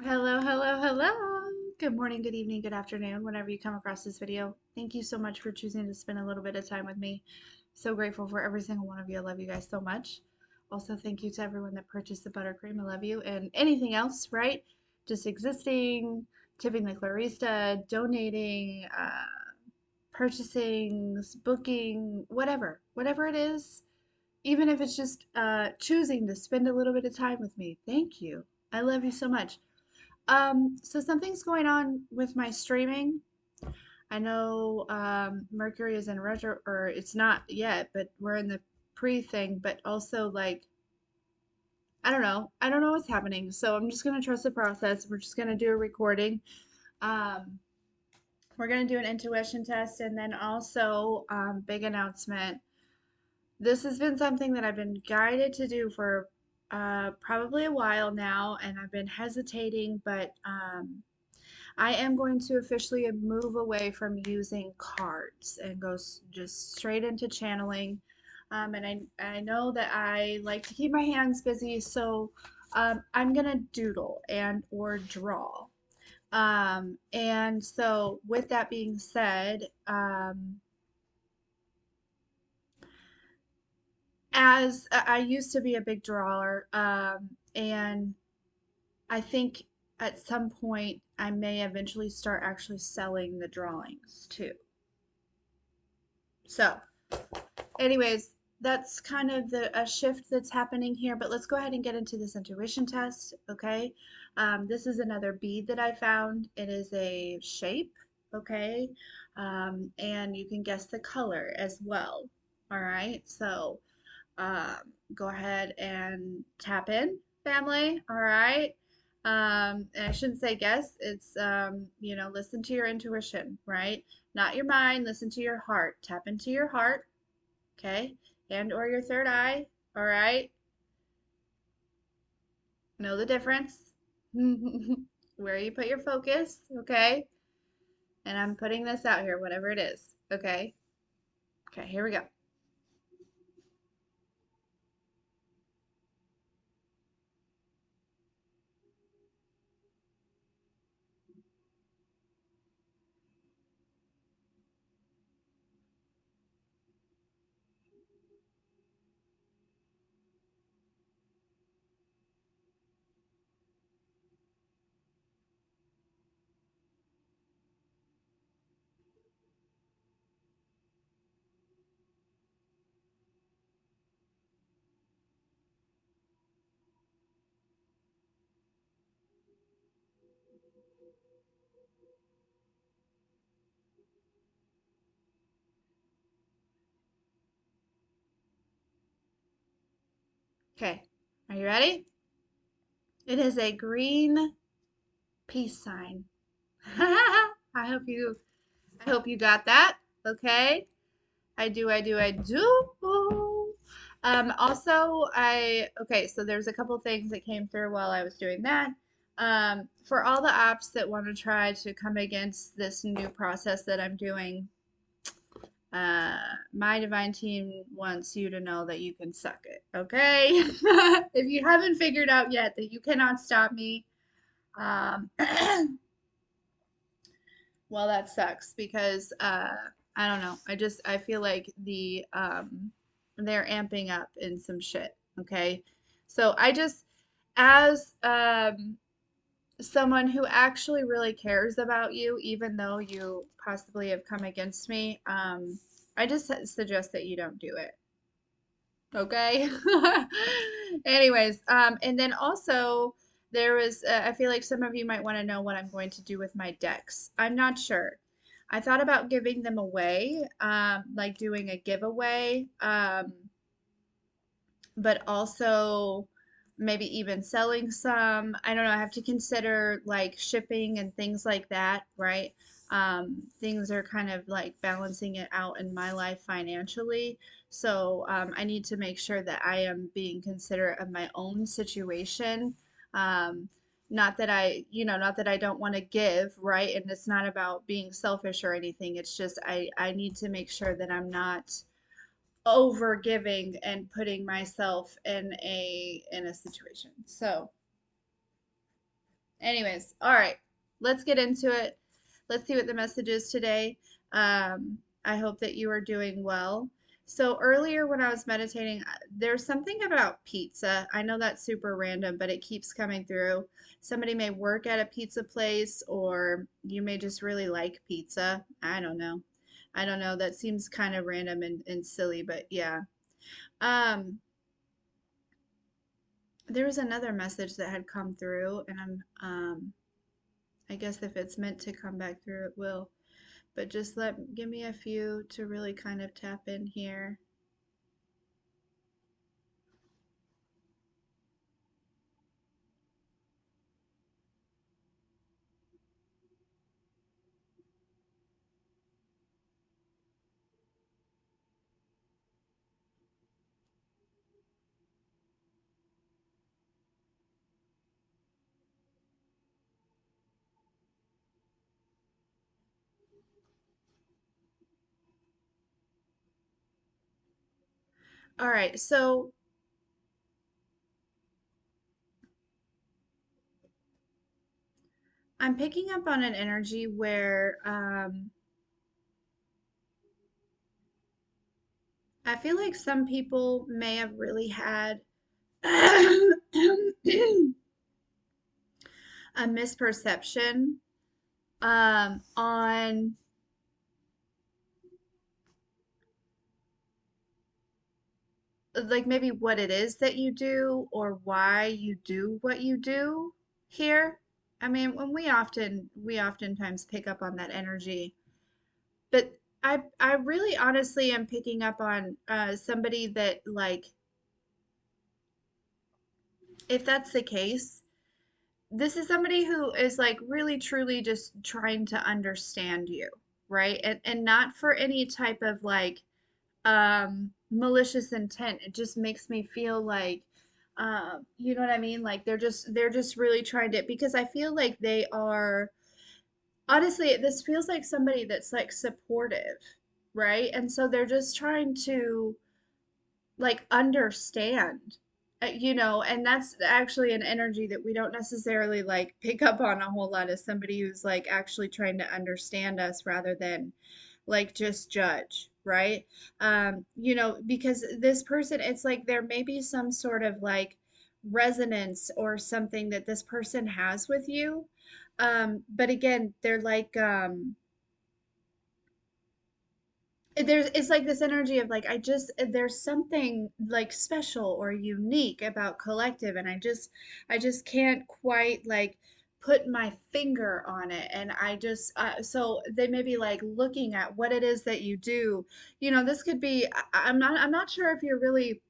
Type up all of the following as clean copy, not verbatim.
Hello, hello, hello. Good morning, good evening, good afternoon, whenever you come across this video. Thank you so much for choosing to spend a little bit of time with me. So grateful for every single one of you. I love you guys so much. Also, thank you to everyone that purchased the buttercream. I love you. And anything else, right? Just existing, tipping the clarista, donating, purchasing, booking, whatever it is, even if it's just choosing to spend a little bit of time with me. Thank you. I love you so much. So something's going on with my streaming. I know Mercury is in retro, or it's not yet, but we're in the pre thing. But also, like, I don't know. I don't know what's happening. So I'm just gonna trust the process. We're just gonna do a recording. Um, we're gonna do an intuition test, and then also big announcement. This has been something that I've been guided to do for probably a while now, and I've been hesitating, but I am going to officially move away from using cards and go just straight into channeling. And I know that I like to keep my hands busy, so I'm gonna doodle and or draw. And so with that being said, as I used to be a big drawer, and I think at some point I may eventually start actually selling the drawings too. So, anyways, that's kind of a shift that's happening here, but let's go ahead and get into this intuition test, okay? This is another bead that I found. It is a shape, okay? And you can guess the color as well, all right? So, go ahead and tap in, family, all right? And I shouldn't say guess, it's, listen to your intuition, right? Not your mind, listen to your heart. Tap into your heart, okay? And or your third eye, all right? Know the difference. Where you put your focus, okay? And I'm putting this out here, whatever it is, okay? Okay, here we go. Okay, are you ready? It is a green peace sign. I hope you got that. Okay. I do. Also, okay, so there's a couple things that came through while I was doing that. For all the apps that want to try to come against this new process that I'm doing, uh, my divine team wants you to know that you can suck it, okay? If you haven't figured out yet that you cannot stop me, um, well, that sucks because I don't know. I feel like they're amping up in some shit. Okay, so I just as someone who actually really cares about you, even though you possibly have come against me, I just suggest that you don't do it. Okay. Anyways, and then also there was, I feel like some of you might want to know what I'm going to do with my decks. I'm not sure. I thought about giving them away, like doing a giveaway, but also maybe even selling some. I don't know. I have to consider like shipping and things like that, right? Things are kind of like balancing it out in my life financially. So I need to make sure that I am being considerate of my own situation. Um, not that I don't want to give, right? And it's not about being selfish or anything. It's just I need to make sure that I'm not over giving and putting myself in a situation. So Anyways, all right, let's get into it. Let's see what the message is today. I hope that you are doing well. So earlier when I was meditating, there's something about pizza. I know that's super random, but it keeps coming through. Somebody may work at a pizza place, or you may just really like pizza. I don't know. I don't know. That seems kind of random and silly, but yeah. Um, there was another message that had come through, and I guess if it's meant to come back through, it will. But just give me a few to really kind of tap in here. All right, so I'm picking up on an energy where I feel like some people may have really had a misperception on like maybe what it is that you do or why you do what you do here. I mean, when we oftentimes pick up on that energy, but I really honestly am picking up on somebody that like if that's the case, this is somebody who is like really truly just trying to understand you, right? And not for any type of like malicious intent. It just makes me feel like you know what I mean? Like they're just really trying to because I feel like they are honestly this feels like somebody that's like supportive, right? And so they're just trying to like understand and that's actually an energy that we don't necessarily like pick up on a whole lot as somebody who's like actually trying to understand us rather than like just judge, right? Because this person, it's like there may be some sort of like resonance or something that this person has with you. But again, they're like it's like this energy of like there's something like special or unique about collective, and I just can't quite like put my finger on it, and I just so they may be like looking at what it is that you do. This could be I'm not sure if you're really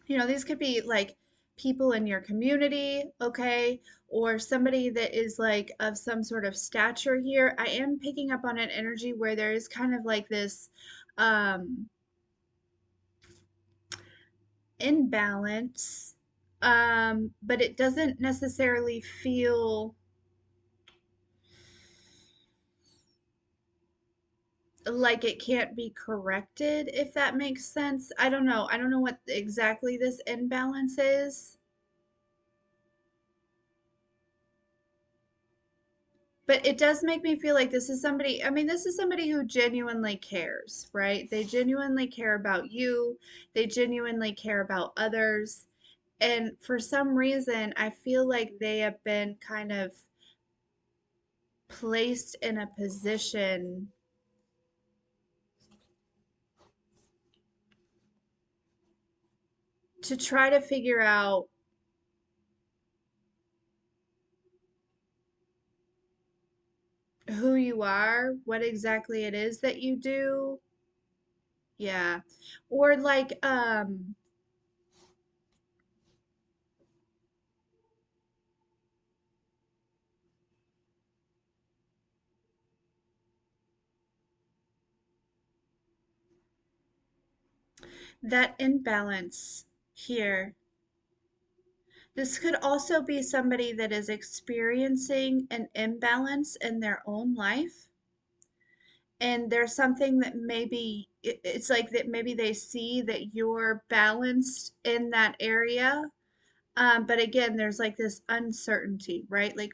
these could be like people in your community, okay, or somebody that is like of some sort of stature here. I am picking up on an energy where there is kind of like this um imbalance, but it doesn't necessarily feel like it can't be corrected, if that makes sense. I don't know what exactly this imbalance is. But it does make me feel like this is somebody who genuinely cares, right? They genuinely care about you, they genuinely care about others. And for some reason, I feel like they have been kind of placed in a position to try to figure out who you are, what exactly it is that you do. Yeah. Or like that imbalance here. This could also be somebody that is experiencing an imbalance in their own life. And there's something that maybe it's like that maybe they see that you're balanced in that area. But again, there's like this uncertainty, right? Like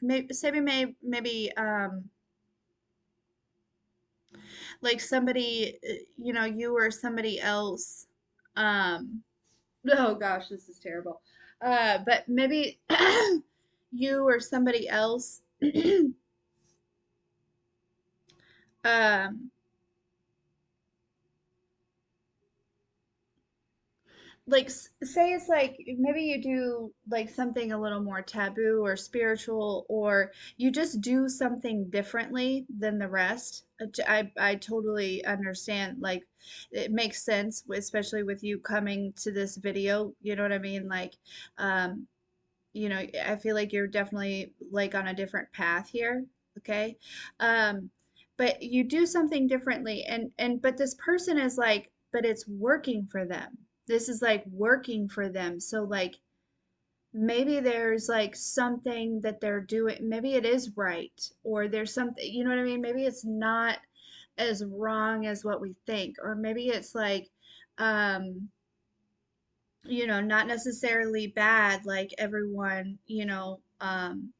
like somebody, you or somebody else, um, oh gosh, this is terrible. But maybe you or somebody else, um, like say it's like maybe you do like something a little more taboo or spiritual, or you just do something differently than the rest. I totally understand, like it makes sense, especially with you coming to this video, you know what I mean? Like um I feel like you're definitely like on a different path here, okay? Um, but you do something differently, and but this person is like, but it's working for them. This is like working for them. So like maybe there's like something that they're doing, maybe it is right, or there's something, you know what I mean? Maybe it's not as wrong as what we think, or maybe it's like um not necessarily bad like everyone,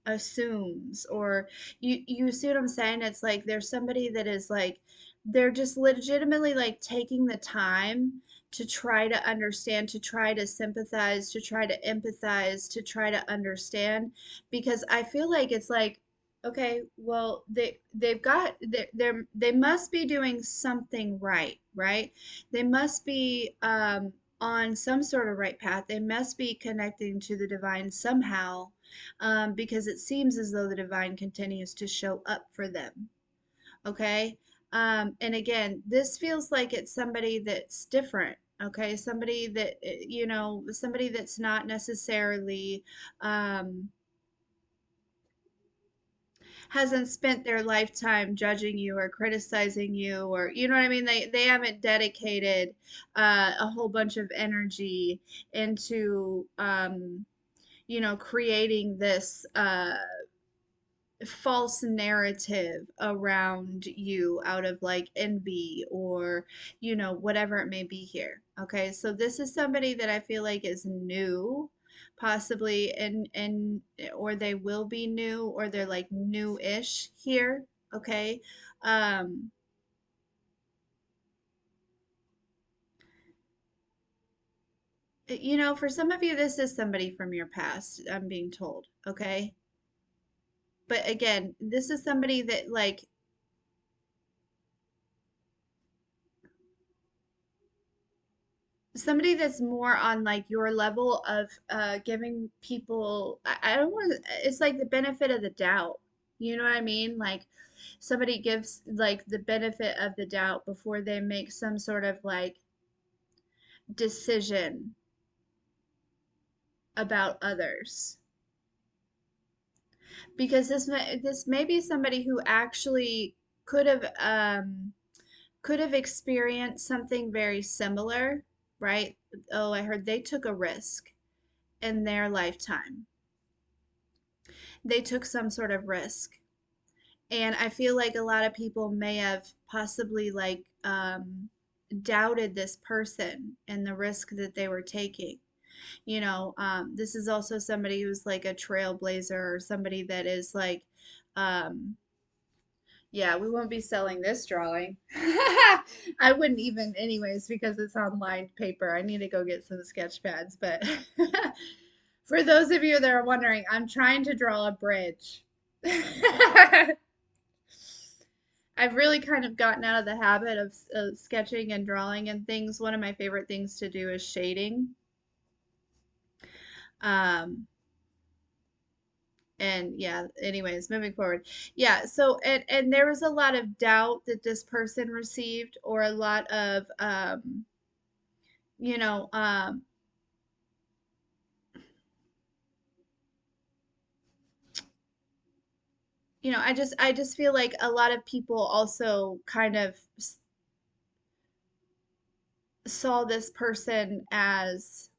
assumes, or you see what I'm saying? It's like there's somebody that is like they're just legitimately like taking the time to try to understand, to try to sympathize, to try to empathize, to try to understand, because I feel like it's like, okay, well, they must be doing something right, right? They must be on some sort of right path. They must be connecting to the divine somehow, because it seems as though the divine continues to show up for them. Okay. And again, this feels like it's somebody that's different. Okay. Somebody that, somebody that's not necessarily, um, hasn't spent their lifetime judging you or criticizing you, or you know what I mean? They haven't dedicated a whole bunch of energy into creating this false narrative around you out of like envy, or whatever it may be here. Okay, so this is somebody that I feel like is new, possibly, and or they will be new, or they're like new-ish here. Okay. um for some of you, this is somebody from your past, I'm being told. Okay, but again, this is somebody that like somebody that's more on like your level of giving people, I don't want to, it's like the benefit of the doubt. You know what I mean? Like somebody gives like the benefit of the doubt before they make some sort of like decision about others. Because this may be somebody who actually could have could have experienced something very similar, right? Oh, I heard they took a risk in their lifetime. They took some sort of risk. And I feel like a lot of people may have possibly like doubted this person and the risk that they were taking. This is also somebody who's like a trailblazer, or somebody that is like, um, yeah, we won't be selling this drawing. I wouldn't even, anyways, because it's on lined paper. I need to go get some sketch pads. But for those of you that are wondering, I'm trying to draw a bridge. I've really kind of gotten out of the habit of sketching and drawing and things. One of my favorite things to do is shading. Um, and yeah, anyways, moving forward. Yeah, so and there was a lot of doubt that this person received, or a lot of you know, um, I just feel like a lot of people also kind of saw this person as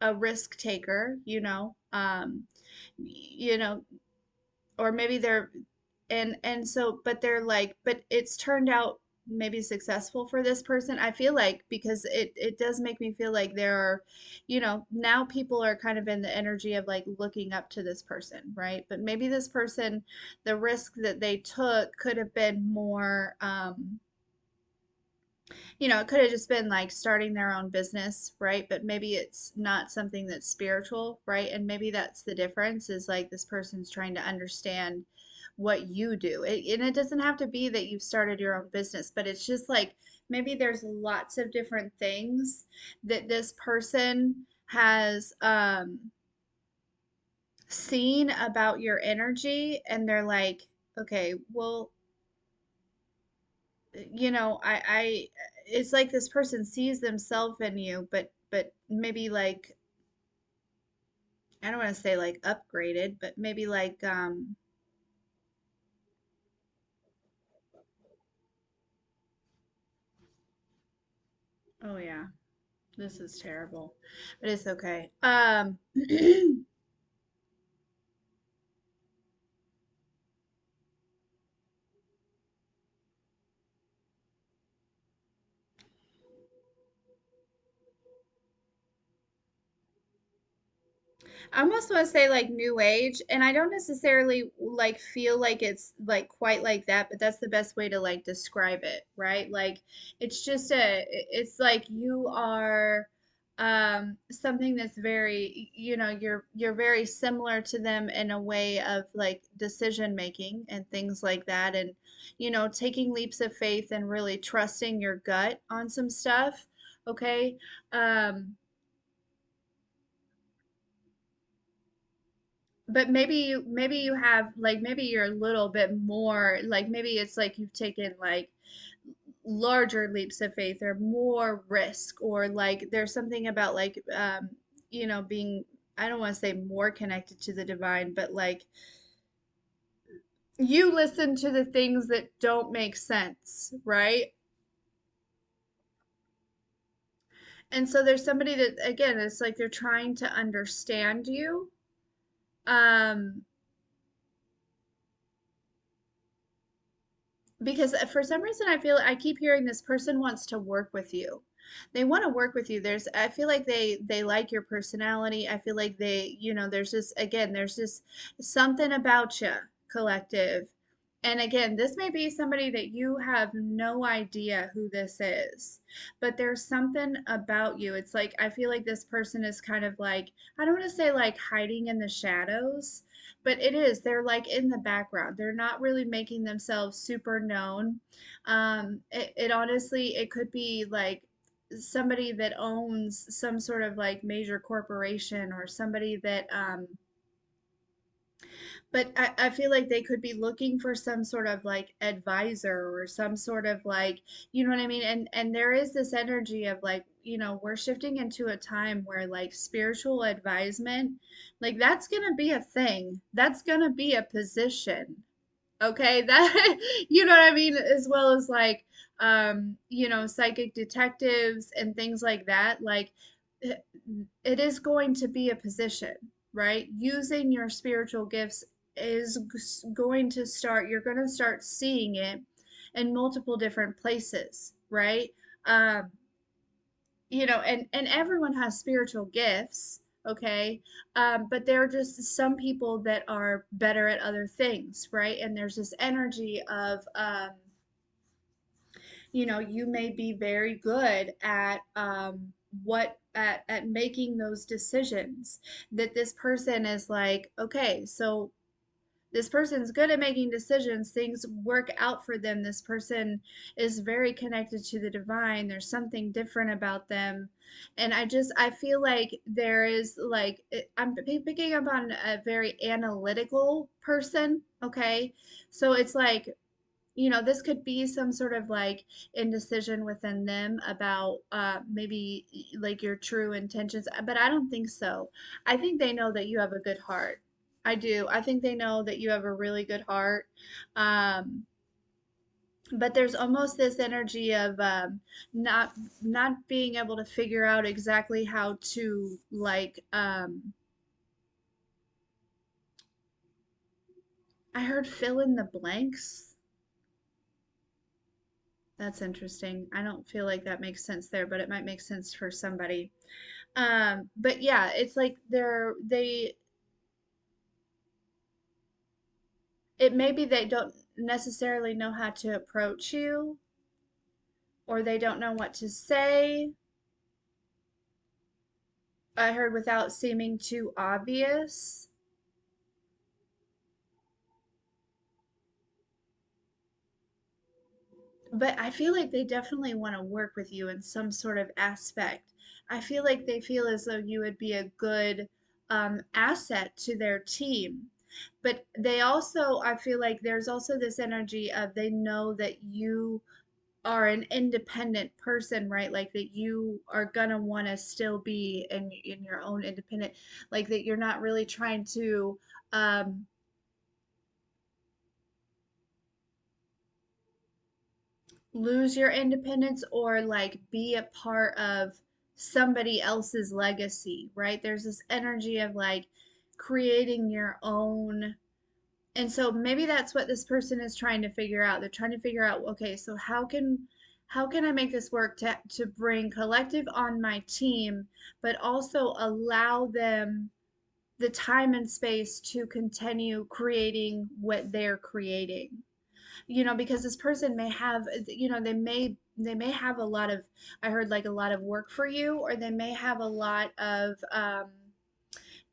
a risk taker, you know, or maybe they're and so but they're like, but it's turned out maybe successful for this person. I feel like because it does make me feel like there are, now people are kind of in the energy of like looking up to this person, right? But maybe this person, the risk that they took could have been more, it could have just been like starting their own business, right? But maybe it's not something that's spiritual, right? And maybe that's the difference is like this person's trying to understand what you do. And it doesn't have to be that you've started your own business, but it's just like maybe there's lots of different things that this person has seen about your energy, and they're like, okay, well, it's like this person sees themselves in you, but maybe like I don't want to say like upgraded, but maybe like oh yeah, this is terrible. But it's okay. I almost want to say like new age, and I don't necessarily like feel like it's like quite like that, but that's the best way to like describe it, right? Like it's just it's like you are something that's very, you're very similar to them in a way of like decision making and things like that, and taking leaps of faith and really trusting your gut on some stuff, okay? But maybe you have like maybe you're a little bit more like maybe it's like you've taken like larger leaps of faith or more risk, or like there's something about like being, I don't want to say more connected to the divine, but like you listen to the things that don't make sense, right? And so there's somebody that again it's like they're trying to understand you. um because for some reason I feel I keep hearing this person wants to work with you. They want to work with you. I feel like they like your personality. I feel like there's just again there's just something about you, collective. And again, this may be somebody that you have no idea who this is, but there's something about you. It's like I feel like this person is kind of like, I don't want to say like hiding in the shadows, but it is. They're like in the background. They're not really making themselves super known. It honestly, it could be like somebody that owns some sort of like major corporation, or somebody that but I feel like they could be looking for some sort of like advisor or some sort of like, you know what I mean? And there is this energy of like, we're shifting into a time where like spiritual advisement, like that's gonna be a thing. That's gonna be a position. Okay, that you know what I mean, as well as like psychic detectives and things like that. Like it, it is going to be a position, right? Using your spiritual gifts is going to start, you're going to start seeing it in multiple different places, right? Um, and everyone has spiritual gifts, okay? But there are just some people that are better at other things, right? And there's this energy of you may be very good at at making those decisions, that this person is like, okay, so this person's good at making decisions, things work out for them, this person is very connected to the divine, there's something different about them. And I feel like there is like I'm picking up on a very analytical person, okay? So it's like, this could be some sort of like indecision within them about maybe like your true intentions, but I don't think so. I think they know that you have a good heart. I do. I think they know that you have a really good heart. Um, but there's almost this energy of not being able to figure out exactly how to like I heard fill in the blanks. That's interesting. I don't feel like that makes sense there, but it might make sense for somebody. But yeah, it's like it maybe they don't necessarily know how to approach you, or they don't know what to say. I heard without seeming too obvious. But I feel like they definitely want to work with you in some sort of aspect. I feel like they feel as though you would be a good asset to their team. But they also, I feel like there's also this energy of they know that you are an independent person, right? Like that you are gonna want to still be in your own independent, like that you're not really trying to um, lose your independence or like be a part of somebody else's legacy, right? There's this energy of like creating your own. And so maybe that's what this person is trying to figure out. They're trying to figure out, okay, so how can I make this work to bring collective on my team, but also allow them the time and space to continue creating what they're creating, because this person may have, they may have a lot of, I heard like a lot of work for you, or they may have a lot of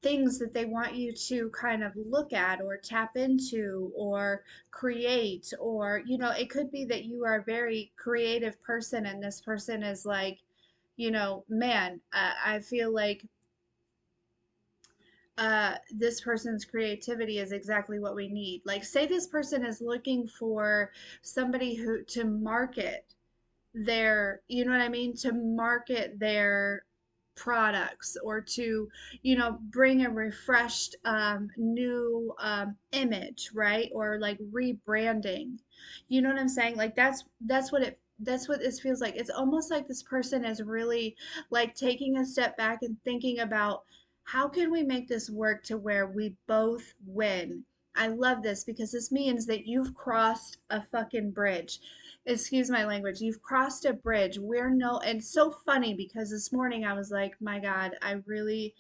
things that they want you to kind of look at or tap into or create, or it could be that you are a very creative person and this person is like, man, I feel like this person's creativity is exactly what we need. Like, say this person is looking for somebody who to market their, you know what I mean, to market their products, or to, bring a refreshed new image, right? Or like rebranding. You know what I'm saying? Like that's what this feels like. It's almost like this person is really like taking a step back and thinking about how can we make this work to where we both win. I love this because this means that you've crossed a fucking bridge. Excuse my language. You've crossed a bridge. We're no, and it's so funny because this morning I was like, my God, I really,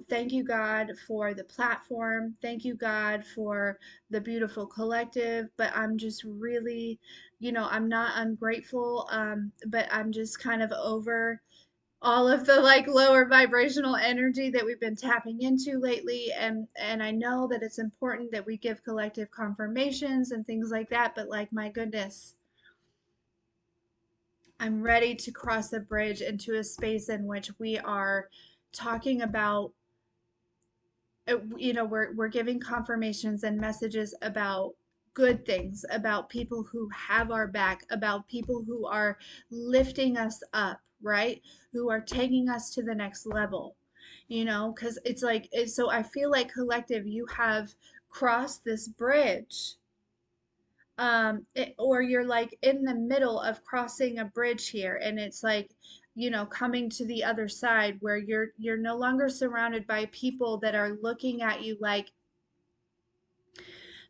thank you, God, for the platform. Thank you, God, for the beautiful collective. But I'm just really, I'm not ungrateful, but I'm just kind of over all of the like lower vibrational energy that we've been tapping into lately, and I know that it's important that we give collective confirmations and things like that, but like my goodness, I'm ready to cross a bridge into a space in which we are talking about, we're giving confirmations and messages about good things, about people who have our back, about people who are lifting us up, right? Who are taking us to the next level, because it's like, so I feel like collective, you have crossed this bridge, or you're like in the middle of crossing a bridge here, and it's like, coming to the other side where you're no longer surrounded by people that are looking at you like.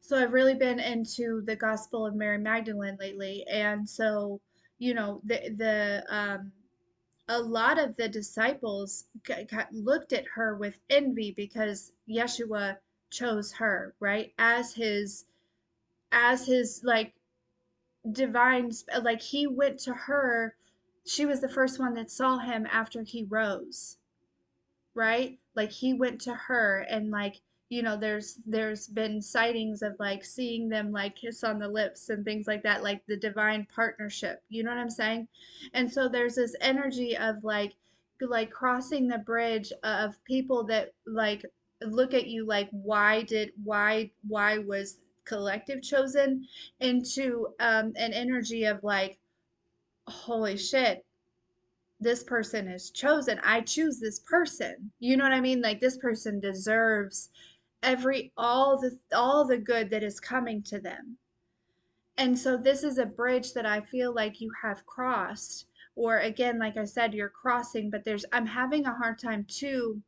So I've really been into the Gospel of Mary Magdalene lately, and so the a lot of the disciples looked at her with envy because Yeshua chose her, right, as his like divine, like he went to her. She was the first one that saw him after he rose, right? Like he went to her, and like, there's been sightings of like seeing them like kiss on the lips and things like that, like the divine partnership, you know what I'm saying? And so there's this energy of like crossing the bridge of people that like look at you like, why was collective chosen, into an energy of like, holy shit, this person is chosen. I choose this person. You know what I mean? Like this person deserves all the good that is coming to them. And so this is a bridge that I feel like you have crossed. Or again, like I said, you're crossing, but I'm having a hard time too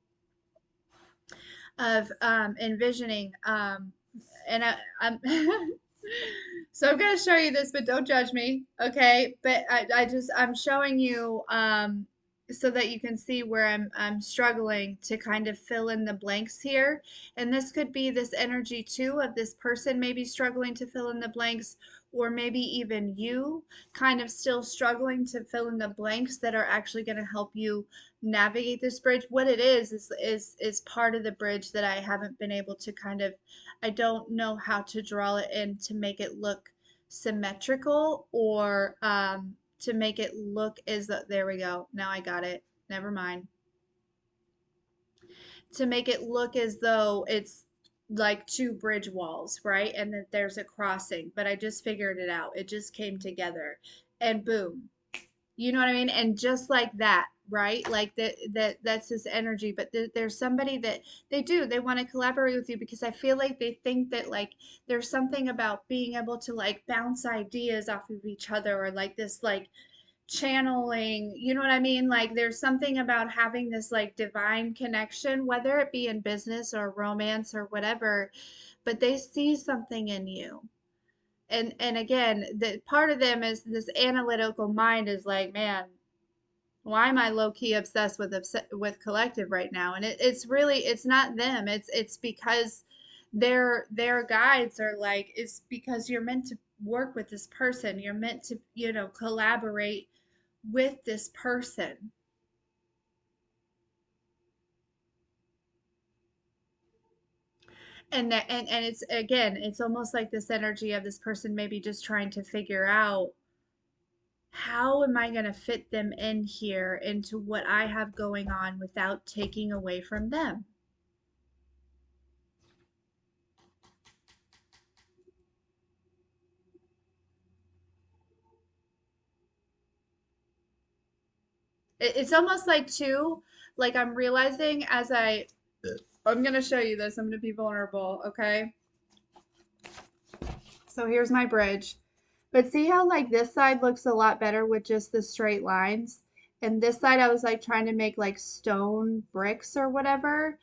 of envisioning, and I'm So I'm gonna show you this, but don't judge me, okay? But I'm showing you so that you can see where I'm struggling to kind of fill in the blanks here. And this could be this energy too of this person maybe struggling to fill in the blanks, or maybe even you kind of still struggling to fill in the blanks that are actually going to help you navigate this bridge. What it is part of the bridge that I haven't been able to kind of, I don't know how to draw it in to make it look symmetrical, or to make it look as though, there we go. Now I got it. Never mind. To make it look as though it's like two bridge walls, right? And that there's a crossing, but I just figured it out. It just came together and boom. You know what I mean? And just like that, right? Like that's this energy, but there's somebody that they want to collaborate with you because I feel like they think that like there's something about being able to like bounce ideas off of each other, or like this like channeling, you know what I mean? Like there's something about having this like divine connection, whether it be in business or romance or whatever, but they see something in you. And again, the part of them is this analytical mind is like, man, why am I low key obsessed with collective right now? And it's really, it's not them. It's because their guides are like, it's because you're meant to work with this person. You're meant to, collaborate with this person. And it's again, it's almost like this energy of this person maybe just trying to figure out, how am I going to fit them in here into what I have going on without taking away from them? It's almost like too, like I'm realizing as I'm gonna show you this. I'm gonna be vulnerable, okay? So here's my bridge. But see how like this side looks a lot better with just the straight lines? And this side I was like trying to make like stone bricks or whatever.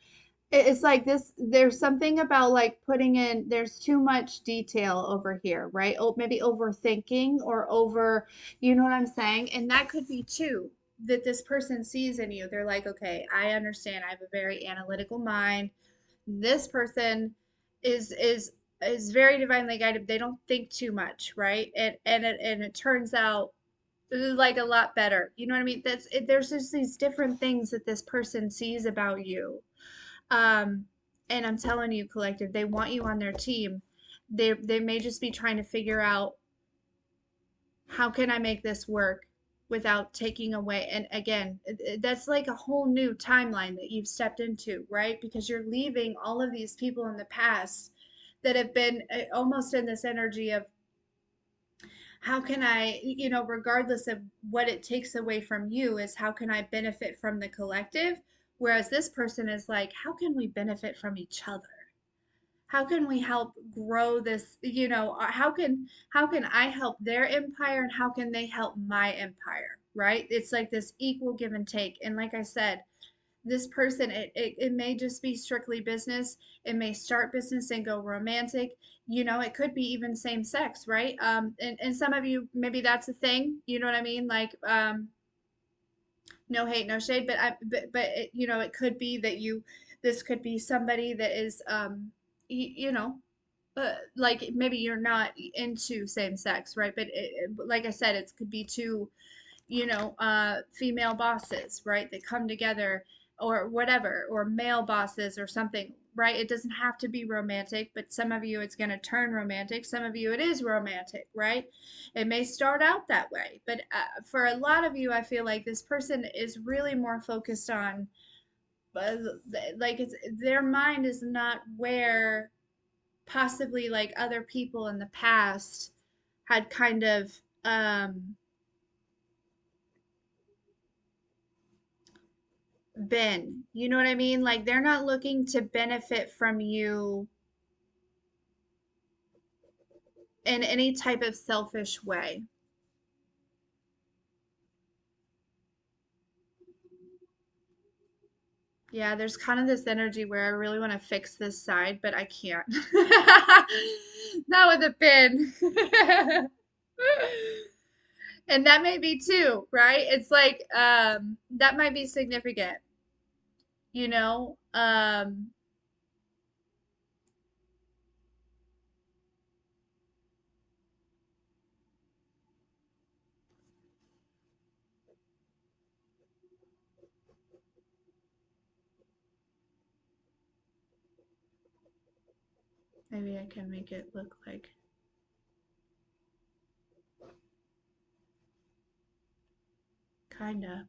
It's like this, there's something about like putting in, there's too much detail over here, right? Oh, maybe overthinking or over, you know what I'm saying? And that could be too, that this person sees in you. They're like, okay, I understand. I have a very analytical mind. This person is very divinely guided. They don't think too much, right? And it turns out like a lot better. You know what I mean? There's just these different things that this person sees about you, um, and I'm telling you, collective, they want you on their team. They may just be trying to figure out, how can I make this work without taking away. And again, that's like a whole new timeline that you've stepped into, right? Because you're leaving all of these people in the past that have been almost in this energy of, how can I, regardless of what it takes away from you, is how can I benefit from the collective? Whereas this person is like, how can we benefit from each other? How can we help grow this, how can I help their empire, and how can they help my empire, right? It's like this equal give and take. And like I said, this person, it may just be strictly business. It may start business and go romantic. It could be even same sex, right? And some of you, maybe that's a thing, you know what I mean? Like, no hate, no shade, but it could be that this could be somebody that is, like maybe you're not into same sex, right? But like I said, it could be two, female bosses, right, that come together, or whatever, or male bosses or something, right? It doesn't have to be romantic, but some of you it's going to turn romantic. Some of you it is romantic, right? It may start out that way, but for a lot of you, I feel like this person is really more focused on, uh, like it's their mind is not where possibly like other people in the past had kind of been. You know what I mean? Like they're not looking to benefit from you in any type of selfish way. Yeah, there's kind of this energy where I really want to fix this side, but I can't. Not with a pin. And that may be too, right? It's like that might be significant, you know? Maybe I can make it look like kinda.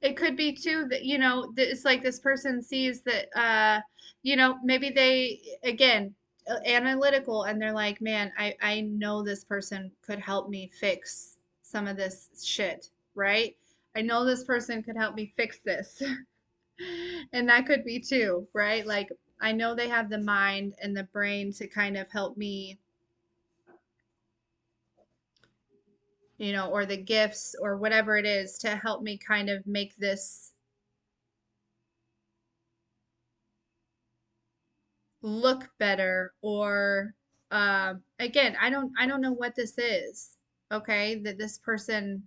It could be too that, it's like this person sees that, maybe they, again, analytical, and they're like, man, I know this person could help me fix some of this shit, right? I know this person could help me fix this. And that could be too, right? Like, I know they have the mind and the brain to kind of help me, or the gifts or whatever it is to help me kind of make this look better, or again, I don't know what this is, okay, that this person,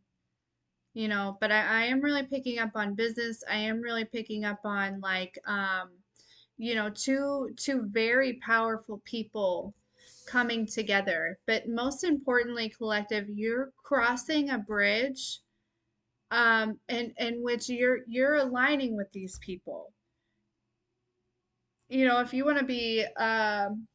but I am really picking up on business. I am really picking up on like two very powerful people coming together, but most importantly, collective, you're crossing a bridge, in which you're aligning with these people. If you want to be, and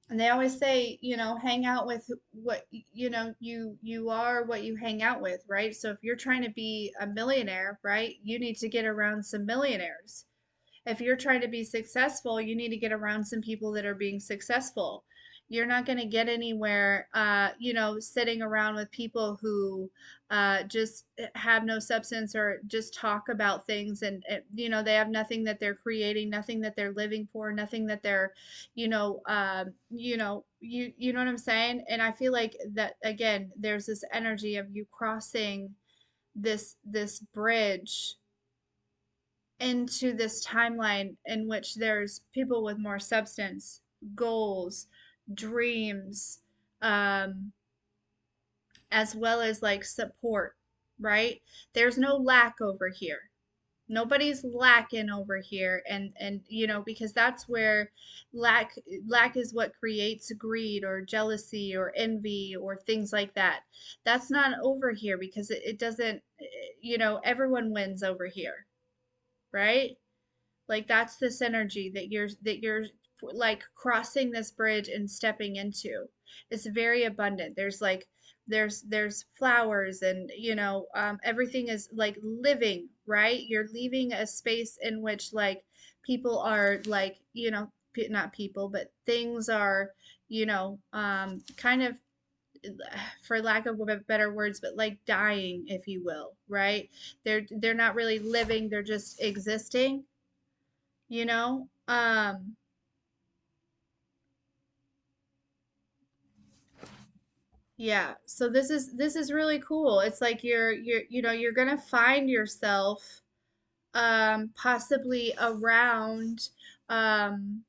they always say, hang out with what, you are what you hang out with, right? So if you're trying to be a millionaire, right, you need to get around some millionaires. If you're trying to be successful, you need to get around some people that are being successful. You're not going to get anywhere, sitting around with people who just have no substance, or just talk about things, and they have nothing that they're creating, nothing that they're living for, nothing that they're, you know what I'm saying? And I feel like that again, there's this energy of you crossing this bridge into this timeline in which there's people with more substance, goals, dreams, um, as well as like support, right? There's no lack over here. Nobody's lacking over here, and because that's where lack lack is what creates greed or jealousy or envy or things like that. That's not over here because it doesn't, everyone wins over here, right? Like that's the synergy that you're like crossing this bridge and stepping into. It's very abundant. There's like there's flowers, and everything is like living, right? You're leaving a space in which like people are like, not people, but things are, kind of, for lack of better words, but like dying, if you will, right? They're not really living, they're just existing, you know um yeah, so this is really cool. It's like you're gonna find yourself possibly around um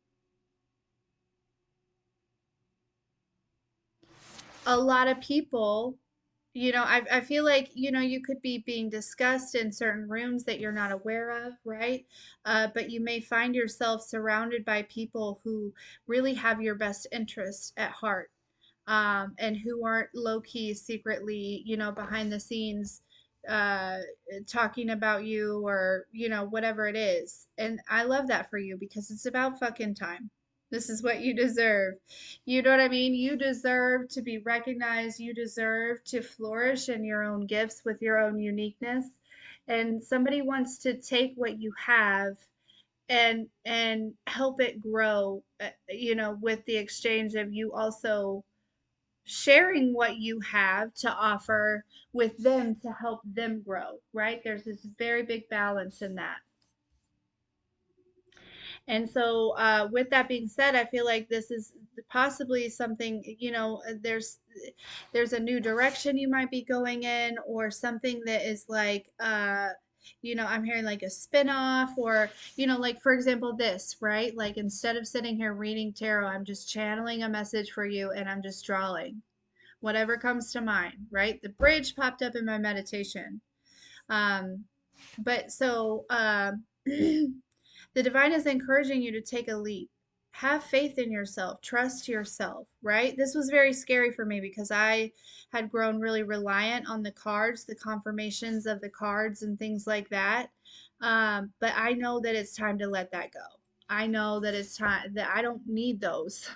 a lot of people. I feel like you could be being discussed in certain rooms that you're not aware of, right? But you may find yourself surrounded by people who really have your best interest at heart, and who aren't low key, secretly, behind the scenes, uh, talking about you, or, whatever it is. And I love that for you because it's about fucking time. This is what you deserve. You know what I mean? You deserve to be recognized. You deserve to flourish in your own gifts with your own uniqueness. And somebody wants to take what you have and help it grow, with the exchange of you also sharing what you have to offer with them to help them grow, right? There's this very big balance in that. And so, with that being said, I feel like this is possibly something, there's a new direction you might be going in, or something that is like, I'm hearing like a spin-off, or, like for example, this, right? Like instead of sitting here reading tarot, I'm just channeling a message for you and I'm just drawing whatever comes to mind, right? The bridge popped up in my meditation. Um, but so the divine is encouraging you to take a leap. Have faith in yourself, trust yourself, right? This was very scary for me because I had grown really reliant on the cards, the confirmations of the cards, and things like that. But I know that it's time to let that go. I know that it's time that I don't need those.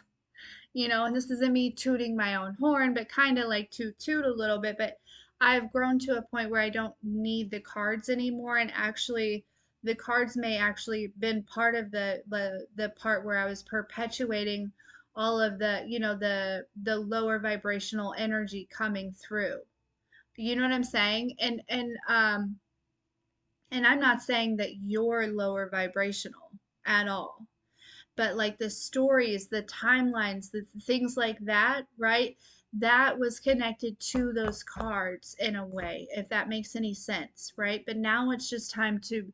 And this isn't me tooting my own horn, but kind of like toot a little bit. But I've grown to a point where I don't need the cards anymore. And actually, the cards may actually been part of the part where I was perpetuating all of the lower vibrational energy coming through. You know what I'm saying? And I'm not saying that you're lower vibrational at all, but like the stories, the timelines, the things like that, right? That was connected to those cards in a way, if that makes any sense, right? But now it's just time to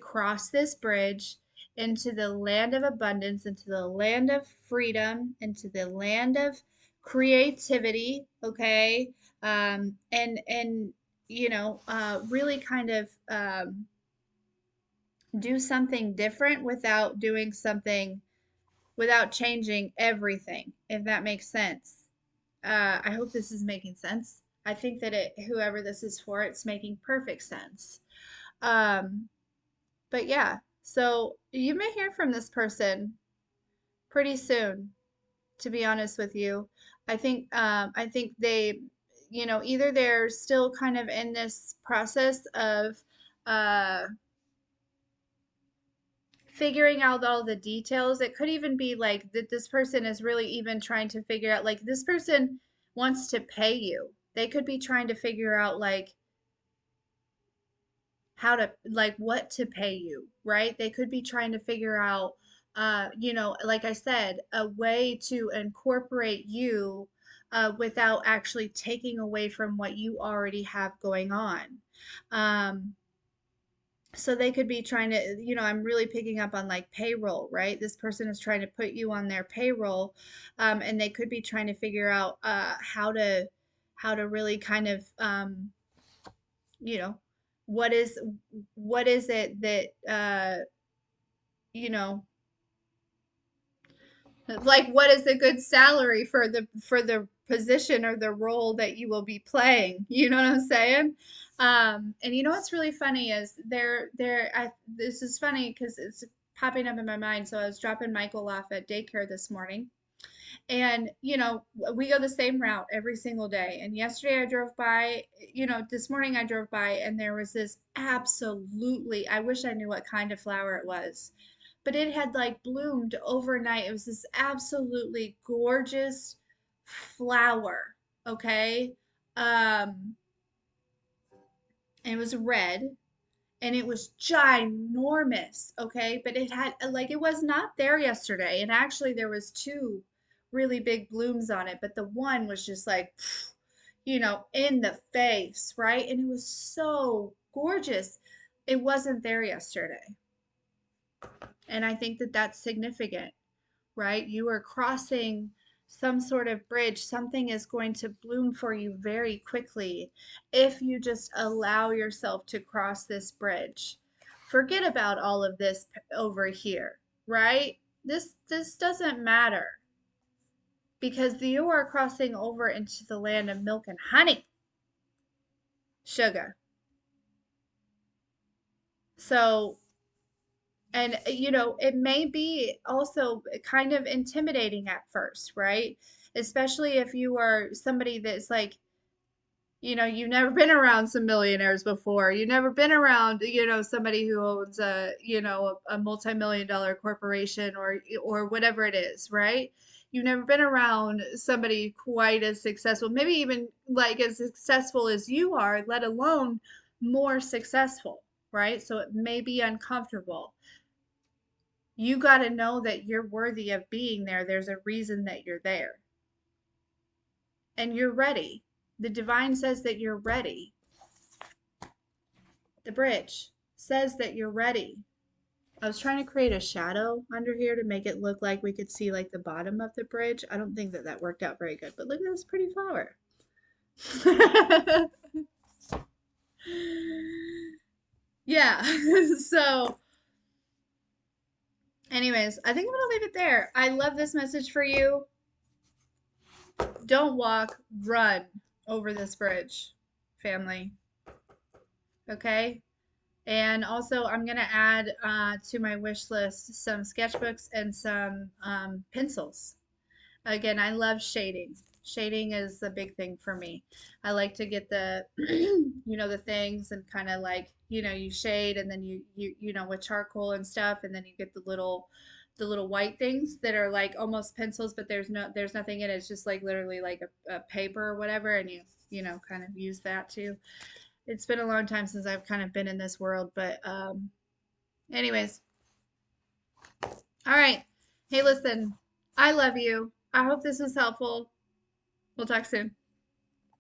cross this bridge into the land of abundance, into the land of freedom, into the land of creativity, okay? And really kind of do something different without doing something without changing everything, if that makes sense. I hope this is making sense. I think that whoever this is for, it's making perfect sense. Um, but yeah, so you may hear from this person pretty soon, to be honest with you. I think they, either they're still kind of in this process of uh, figuring out all the details. It could even be like that this person is really even trying to figure out, like, this person wants to pay you. They could be trying to figure out like how to, like, what to pay you, right? They could be trying to figure out like I said, a way to incorporate you without actually taking away from what you already have going on. Um, so they could be trying to, I'm really picking up on like payroll, right? This person is trying to put you on their payroll, and they could be trying to figure out how to really kind of, you know, what is what is it that you know like, what is a good salary for the position or the role that you will be playing? You know what I'm saying? And you know what's really funny is this is funny because it's popping up in my mind. So I was dropping Michael off at daycare this morning, and we go the same route every single day. And yesterday I drove by, this morning I drove by, and there was this absolutely, I wish I knew what kind of flower it was, but it had like bloomed overnight. It was this absolutely gorgeous flower, okay? And it was red, and it was ginormous, okay? But it had, like, it was not there yesterday. And actually there was two really big blooms on it, but the one was just like in the face, right? And it was so gorgeous. It wasn't there yesterday. And I think that that's significant, right? You are crossing some sort of bridge. Something is going to bloom for you very quickly if you just allow yourself to cross this bridge. Forget about all of this over here, right? This doesn't matter because you are crossing over into the land of milk and honey, sugar. So, and it may be also kind of intimidating at first, right? Especially if you are somebody that's like, you've never been around some millionaires before. You've never been around, somebody who owns a multi-million dollar corporation or whatever it is, right? you've never been around somebody quite as successful, maybe even like as successful as you are, let alone more successful, right? So it may be uncomfortable. You got to know that you're worthy of being there. There's a reason that you're there and you're ready. The divine says that you're ready. The bridge says that you're ready. I was trying to create a shadow under here to make it look like we could see like the bottom of the bridge. I don't think that that worked out very good, but look at this pretty flower. Yeah. So, anyways, I think I'm gonna leave it there. I love this message for you. Don't walk, run over this bridge, family. Okay? And also, I'm going to add to my wish list some sketchbooks and some pencils. Again, I love shading. Shading is a big thing for me. I like to get the, the things and kind of like, you shade and then with charcoal and stuff, and then you get the little white things that are like almost pencils, but there's nothing in it. It's just like literally like a paper or whatever, and you kind of use that too. It's been a long time since I've kind of been in this world, but anyways, all right. Hey, listen, I love you. I hope this was helpful. We'll talk soon.